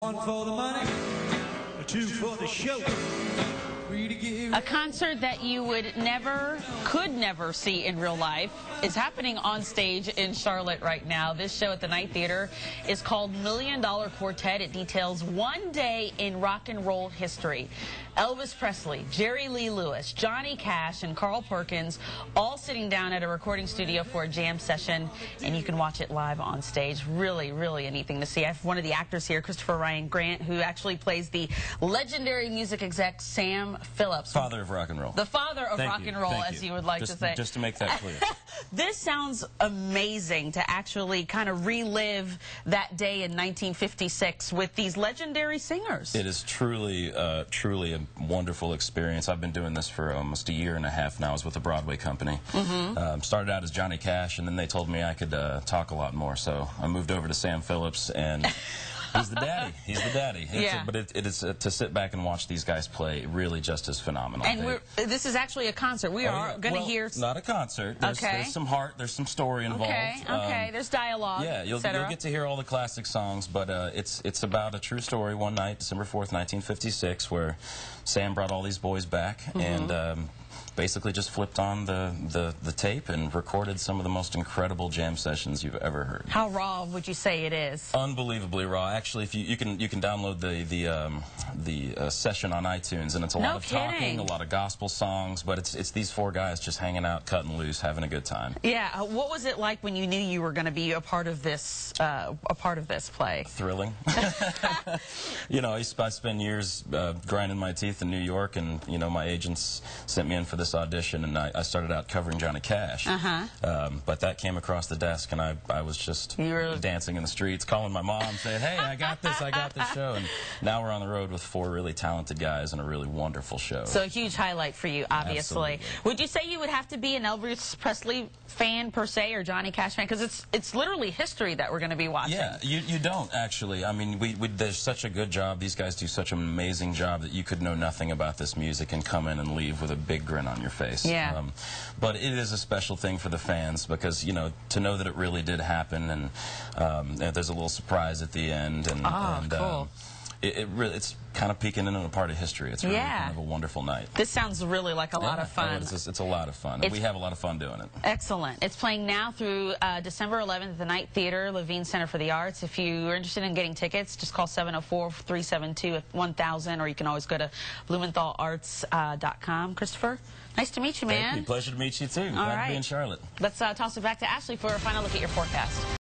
One for the money, two for the show. A concert that you could never see in real life is happening on stage in Charlotte right now. This show at the Night Theater is called $1 Million Quartet. It details one day in rock and roll history. Elvis Presley, Jerry Lee Lewis, Johnny Cash, and Carl Perkins all sitting down at a recording studio for a jam session, and you can watch it live on stage. Really, really a neat thing to see. I have one of the actors here, Christopher Ryan Grant, who actually plays the legendary music exec Sam Phillips. Father of rock and roll. The father of rock and roll, as you would like to say. Just to make that clear. This sounds amazing to actually kind of relive that day in 1956 with these legendary singers. It is truly a wonderful experience. I've been doing this for almost a year and a half now. I was with a Broadway company. Started out as Johnny Cash, and then they told me I could talk a lot more, so I moved over to Sam Phillips, and he's the daddy. He's the daddy. But it is to sit back and watch these guys play really just as phenomenal. And this is actually a concert. We are going to hear... Not a concert. There's some heart. There's some story involved. Okay. There's dialogue. Yeah, you'll get to hear all the classic songs, but it's about a true story. One night, December 4th, 1956, where Sam brought all these boys back and basically just flipped on the tape and recorded some of the most incredible jam sessions you've ever heard. How raw would you say it is? Unbelievably raw. Actually, if you can download the session on iTunes, and it's a lot of talking, a lot of gospel songs, but it's these four guys just hanging out, cutting loose, having a good time. Yeah. What was it like when you knew you were going to be a part of this play? Thrilling. You know, I spent years grinding my teeth in New York, and you know, my agents sent me in for this audition, and I started out covering Johnny Cash. But that came across the desk, and I was just dancing in the streets, calling my mom, saying, "Hey, I got this show." And now we're on the road with four really talented guys and a really wonderful show. So a huge highlight for you, obviously. Absolutely. Would you say you would have to be an Elvis Presley fan per se, or Johnny Cash fan? Because it's literally history that we're going to be watching. Yeah, you don't actually. I mean, there's such a good job. These guys do such an amazing job that you could know nothing about this music and come in and leave with a big grin on your face. Yeah. But it is a special thing for the fans because, you know, to know that it really did happen, and there's a little surprise at the end, and cool. It's kind of peeking into a part of history. It's really kind of a wonderful night. This sounds really like a lot of fun. It's a lot of fun. We have a lot of fun doing it. Excellent. It's playing now through December 11th at the Night Theater, Levine Center for the Arts. If you're interested in getting tickets, just call 704-372-1000, or you can always go to blumenthalarts.com. Christopher, nice to meet you, man. Thank you. Pleasure to meet you, too. Glad to be in Charlotte. Let's toss it back to Ashley for a final look at your forecast.